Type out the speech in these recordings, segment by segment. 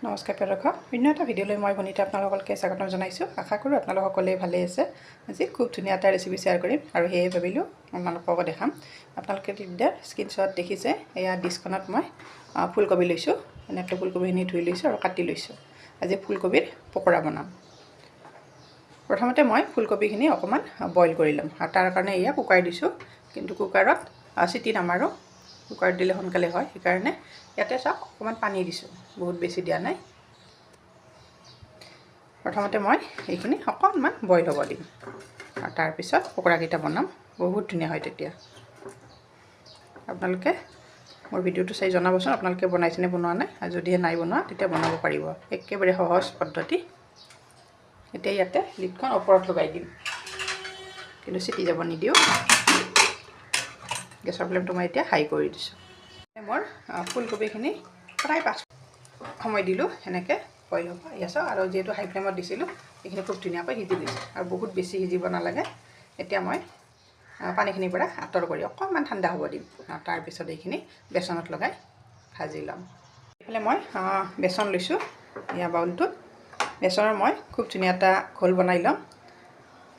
নমস্কাৰ প্ৰিয় দৰ্শক, অন্য এটা ভিডিঅ'লৈ মই বনিতা আপোনালোককে স্বাগতম জনাইছোঁ। আশা কৰোঁ আপোনালোক সকলোৱে ভালে আছে। আজি খুব ধুনীয়া এটা ৰেচিপি শ্বেয়াৰ কৰিম আৰু সেয়ে ভাবিলোঁ আপোনালোকক দেখাম। আপোনালোকে তেতিয়া স্ক্ৰীনশ্বট দেখিছে, এয়া ডিছখনত মই ফুলকবি লৈছোঁ। এনেকৈ ফুলকবিখিনি ধুই লৈছোঁ আৰু কাটি লৈছোঁ। আজি ফুলকবিৰ পকৰা বনাম। প্ৰথমতে মই ফুলকবিখিনি অকণমান বইল কৰি ল'ম আৰু তাৰ কাৰণে এয়া কুকাৰ দিছোঁ, কিন্তু কুকাৰত চিটি নামাৰোঁ। কুকাৰত দিলে সোনকালে হয়, সেইকাৰণে ইয়াতে চাওক অকণমান পানী দিছোঁ, বহুত বেছি দিয়া নাই। প্ৰথমতে মই এইখিনি অকণমান বইল হ'ব দিম আৰু তাৰপিছত পকৰাকেইটা বনাম। বহুত ধুনীয়া হয় তেতিয়া। আপোনালোকে মোৰ ভিডিঅ'টো চাই জনাবচোন আপোনালোকে বনাইছেনে বনোৱা নাই, আৰু যদিহে নাই বনোৱা তেতিয়া বনাব পাৰিব। একেবাৰে সহজ পদ্ধতি। এতিয়া ইয়াতে লিডখন ওপৰত লগাই দিম, কিন্তু চিটি যাব নিদিওঁ। গেছৰ ফ্লেমটো মই এতিয়া হাই কৰি দিছোঁ। মোৰ ফুলকবিখিনি প্ৰায় 5 সময় দিলোঁ, সেনেকৈ বইল হ'ব ইয়াছ। আৰু যিহেতু হাই ফ্লেমত দিছিলোঁ, এইখিনি খুব ধুনীয়াকৈ সিজি গৈছে আৰু বহুত বেছি সিজিব নালাগে। এতিয়া মই পানীখিনিৰ পৰা আঁতৰ কৰি অকণমান ঠাণ্ডা হ'ব দিম আৰু তাৰপিছত এইখিনি বেচনত লগাই ভাজি ল'ম। এইফালে মই বেচন লৈছোঁ এয়া বাউলটোত। বেচনৰ মই খুব ধুনীয়া এটা ঘোল বনাই ল'ম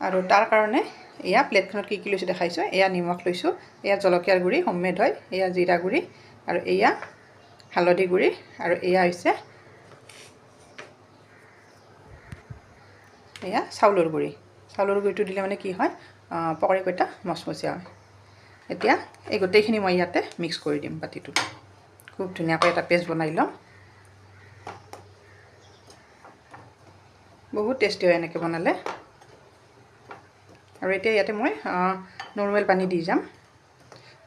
আৰু তাৰ কাৰণে এয়া প্লেটখনত কি লৈছোঁ দেখাইছোঁ। এয়া নিমখ লৈছোঁ, এয়া জলকীয়াৰ গুড়ি হোমমেড হয়, এয়া জিৰা গুড়ি আৰু এয়া হালধি গুড়ি আৰু এয়া হৈছে এয়া চাউলৰ গুড়ি। চাউলৰ গুড়িটো দিলে মানে কি হয়, পকৰীকেইটা মচমচীয়া হয়। এতিয়া এই গোটেইখিনি মই ইয়াতে মিক্স কৰি দিম বাতিটোত। খুব ধুনীয়াকৈ এটা পেষ্ট বনাই ল'ম। বহুত টেষ্টি হয় এনেকৈ বনালে। আৰু এতিয়া ইয়াতে মই নৰ্মেল পানী দি যাম।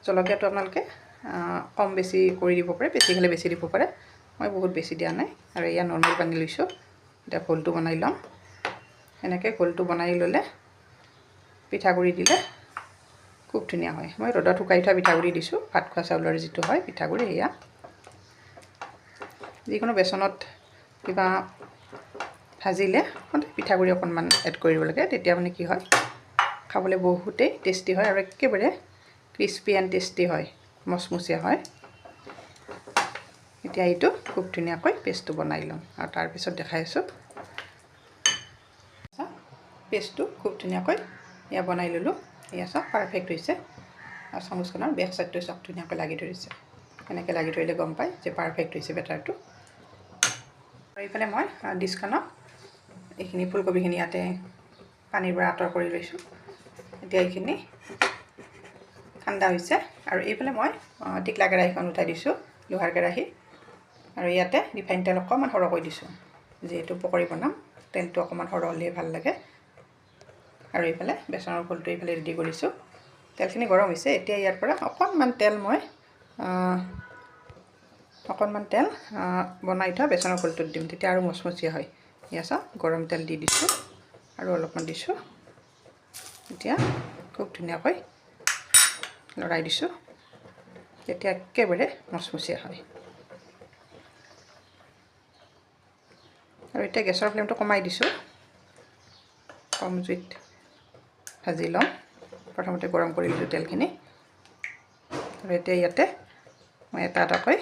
জলকীয়াটো আপোনালোকে কম বেছি কৰি দিব পাৰে, বেছি হ'লে বেছি দিব পাৰে। মই বহুত বেছি দিয়া নাই আৰু এয়া নৰ্মেল পানী লৈছোঁ। এতিয়া ঘোলটো বনাই ল'ম। এনেকৈ ঘোলটো বনাই ল'লে পিঠাগুড়ি দিলে খুব ধুনীয়া হয়। মই ৰ'দত শুকাই থোৱা পিঠাগুড়ি দিছোঁ, ভাত খোৱা চাউলৰ যিটো হয় পিঠাগুড়ি। এয়া যিকোনো বেচনত কিবা ভাজিলে পিঠাগুড়ি অকণমান এড কৰিব লাগে, তেতিয়া মানে কি হয় খাবলৈ বহুতেই টেষ্টি হয় আৰু একেবাৰে ক্ৰিস্পি এণ্ড টেষ্টি হয়, মচমচীয়া হয়। এতিয়া এইটো খুব ধুনীয়াকৈ পেষ্টটো বনাই ল'ম আৰু তাৰপিছত দেখাই আছোঁ। পেষ্টটো খুব ধুনীয়াকৈ এয়া বনাই ল'লোঁ। এয়া চাওক পাৰফেক্ট হৈছে। আৰু চামুচখনৰ বেক চাইডটো চাওক ধুনীয়াকৈ লাগি ধৰিছে। এনেকৈ লাগি ধৰিলে গম পায় যে পাৰফেক্ট হৈছে বেটাৰটো। আৰু এইফালে মই ডিছখনত এইখিনি ফুলকবিখিনি ইয়াতে পানীৰ পৰা আঁতৰ কৰি লৈছোঁ। এতিয়া এইখিনি ঠাণ্ডা হৈছে আৰু এইফালে মই টিকলা কেৰাহীখন উঠাই দিছোঁ, লোহাৰ কেৰাহী। আৰু ইয়াতে ৰিফাইন তেল অকণমান সৰহকৈ দিছোঁ, যিহেতু পকৰী বনাম। তেলটো অকণমান সৰহ হ'লে ভাল লাগে। আৰু এইফালে বেচনৰ ঘোলটো এইফালে ৰেডি কৰিছোঁ। তেলখিনি গৰম হৈছে। এতিয়া ইয়াৰ পৰা অকণমান তেল বনাই থোৱা বেচনৰ ঘোলটোত দিম, তেতিয়া আৰু মচমচীয়া হয়। এয়া চাওক গৰম তেল দি দিছোঁ আৰু অলপমান দিছোঁ। এতিয়া খুব ধুনীয়াকৈ লৰাই দিছোঁ, তেতিয়া একেবাৰে মচমচীয়া হয়। আৰু এতিয়া গেছৰ ফ্লেমটো কমাই দিছোঁ। কম জুইত ভাজি ল'ম। প্ৰথমতে গৰম কৰি দিছোঁ তেলখিনি। আৰু এতিয়া ইয়াতে মই এটা এটাকৈ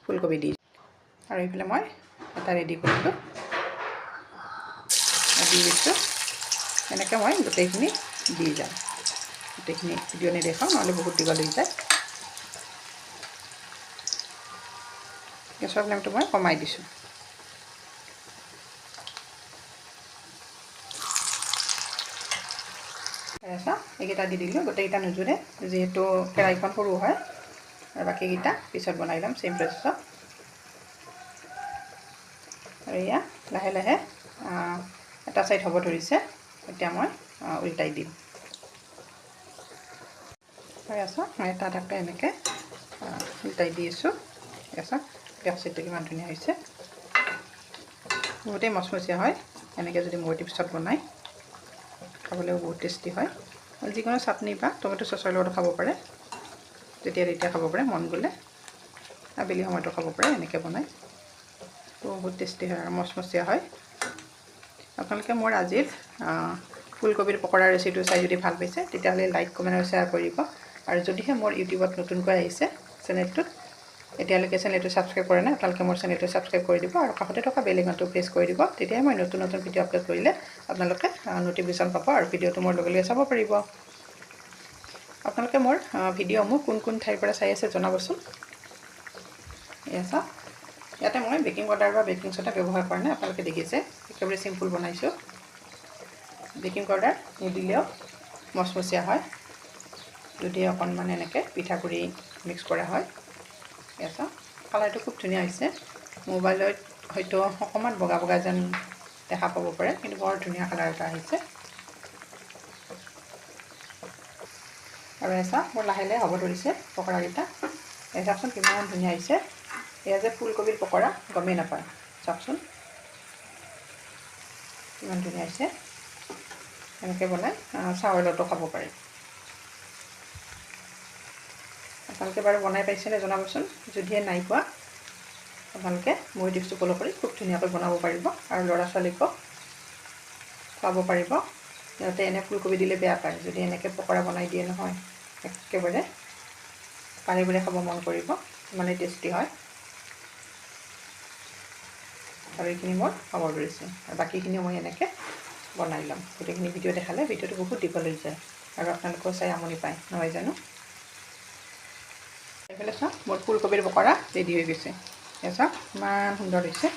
ফুলকবি দি আৰু এইফালে মই এটা ৰেডি কৰিলোঁ, দি দিছোঁ। এনেকৈ মই গোটেইখিনি দি যাম। গোটেইখিনি ভিডিঅ' নেদেখাওঁ, নহ'লে বহুত দীঘল হৈ যায়। গেছৰ ফ্লেমটো মই কমাই দিছোঁ। এইকেইটা দি দিলোঁ, গোটেইকেইটা নোজোৰে, যিহেতু কেৰাহীখন সৰু হয়। আৰু বাকীকেইটা পিছত বনাই ল'ম চেম প্ৰচেছত। আৰু এয়া লাহে লাহে এটা ছাইড হ'ব ধৰিছে। এতিয়া মই উল্টাই দিম। হৈ আছোঁ মই এটা এটাকৈ এনেকৈ উল্টাই দি আছোঁ। চাওক বেক চাইডটো কিমান ধুনীয়া হৈছে। বহুতেই মচমচীয়া হয় এনেকৈ যদি মুগৈ পিছত বনায়, খাবলৈও বহুত টেষ্টি হয়। যিকোনো চাটনি বা টমেটো চচৰ লগতো খাব পাৰে, তেতিয়া খাব পাৰে মন গ'লে। আবেলি সময়তো খাব পাৰে এনেকৈ বনাই, বহুত টেষ্টি হয় আৰু মচমচীয়া হয়। আপোনালোকে মোৰ আজিৰ ফুলকবিৰ পকৰা ৰেচিপিটো চাই যদি ভাল পাইছে, তেতিয়াহ'লে লাইক, কমেণ্ট আৰু শ্বেয়াৰ কৰিব। আৰু যদিহে মোৰ ইউটিউবত নতুনকৈ আহিছে চেনেলটোত, এতিয়ালৈকে চেনেলটো ছাবস্ক্ৰাইব কৰা নাই আপোনালোকে মোৰ চেনেলটো ছাবস্ক্ৰাইব কৰি দিব আৰু কাষতে থকা বেল আইকনটো প্ৰেছ কৰি দিব তেতিয়াই মই নতুন নতুন ভিডিঅ' আপলোড কৰিলে আপোনালোকে ন'টিফিকেশ্যন পাব আৰু ভিডিঅ'টো মোৰ লগে লগে চাব পাৰিব আপোনালোকে মোৰ ভিডিঅ'সমূহ কোন ঠাইৰ পৰা চাই আছে জনাবচোন এয়া চাওক ইয়াতে মই বেকিং পাউডাৰ বা বেকিং ছ'ডা ব্যৱহাৰ কৰা নাই আপোনালোকে দেখিছে একেবাৰে চিম্পুল বনাইছোঁ বেকিং পাউডাৰ নিদিলেও মচমচীয়া হয় যদি অকণমান এনেকৈ পিঠাগুড়ি মিক্স কৰা হয় এয়া চাওক কালাৰটো খুব ধুনীয়া হৈছে মোবাইলত হয়তো অকণমান বগা বগা যেন দেখা পাব পাৰে কিন্তু বৰ ধুনীয়া কালাৰ এটা আহিছে আৰু এয়া চাওক মোৰ লাহে লাহে হ'ব ধৰিছে পকৰাকেইটা এয়া চাওকচোন কিমান ধুনীয়া হৈছে এয়া যে ফুলকবিৰ পকৰা গমেই নাপায় চাওকচোন কিমান ধুনীয়া হৈছে এনেকৈ বনাই চাহৰ লগতো খাব পাৰে আপোনালোকে বাৰু বনাই পাইছেনে জনাবচোন যদিহে নাই পোৱা আপোনালোকে মোৰ টিপছটো ফ'ল' কৰি খুব ধুনীয়াকৈ বনাব পাৰিব আৰু ল'ৰা ছোৱালীকো খুৱাব পাৰিব সিহঁতে এনে ফুলকবি দিলে বেয়া পায় যদি এনেকৈ পকৰা বনাই দিয়ে নহয় একেবাৰে বাৰে বাৰে খাব মন কৰিব ইমানেই টেষ্টি হয় আৰু এইখিনি মোৰ খাব ধৰিছে আৰু বাকীখিনিও মই এনেকৈ বনাই ল'ম গোটেইখিনি ভিডিঅ' দেখালে ভিডিঅ'টো বহুত দীঘল হৈ যায় আৰু আপোনালোকেও চাই আমনি পায় নহয় জানো এইফালে চাওক মোৰ ফুলকবিৰ পকৰা ৰেডি হৈ গৈছে এয়া চাওক ইমান সুন্দৰ হৈছে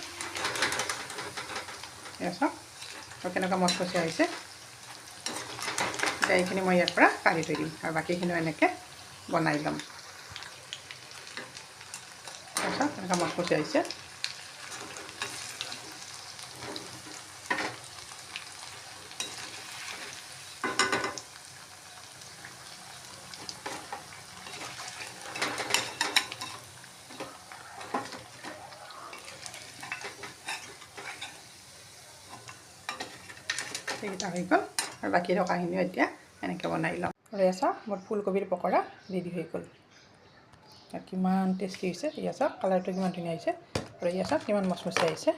এয়া চাওক আৰু কেনেকুৱা মচমচীয়া হৈছে এতিয়া এইখিনি মই ইয়াৰ পৰা কাঢ়ি থৈ দিম আৰু বাকীখিনিও এনেকৈ বনাই ল'ম এয়া চাওক কেনেকুৱা মচমচীয়া হৈছে এইকেইটা হৈ গ'ল আৰু বাকী থকাখিনিও এতিয়া এনেকৈ বনাই ল'ম আৰু এয়া চাওক মোৰ ফুলকবিৰ পকৰা ৰেডি হৈ গ'ল আৰু কিমান টেষ্টি হৈছে এয়া চাওক কালাৰটো কিমান ধুনীয়া হৈছে আৰু এয়া চাওক কিমান মচমচীয়া হৈছে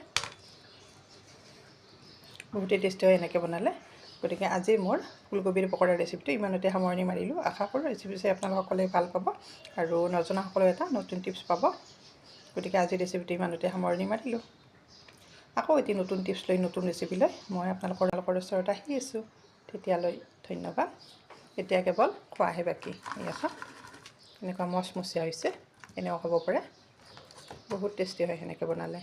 বহুতেই টেষ্টি হয় এনেকৈ বনালে গতিকে আজি মোৰ ফুলকবিৰ পকৰাৰ ৰেচিপিটো ইমানতে সামৰণি মাৰিলোঁ আশা কৰোঁ ৰেচিপি চাই আপোনালোকসকলে ভাল পাব আৰু নজনাসকলেও এটা নতুন টিপছ পাব গতিকে আজি ৰেচিপিটো ইমানতে সামৰণি মাৰিলোঁ আকৌ এটি নতুন টিপছ লৈ নতুন ৰেচিপি লৈ মই আপোনালোকৰ ওচৰত আহি আছোঁ তেতিয়ালৈ ধন্যবাদ এতিয়া কেৱল খোৱাহে বাকী এয়া চাওক এনেকুৱা মচমচীয়া হৈছে এনেও খাব পাৰে বহুত টেষ্টি হয় সেনেকৈ বনালে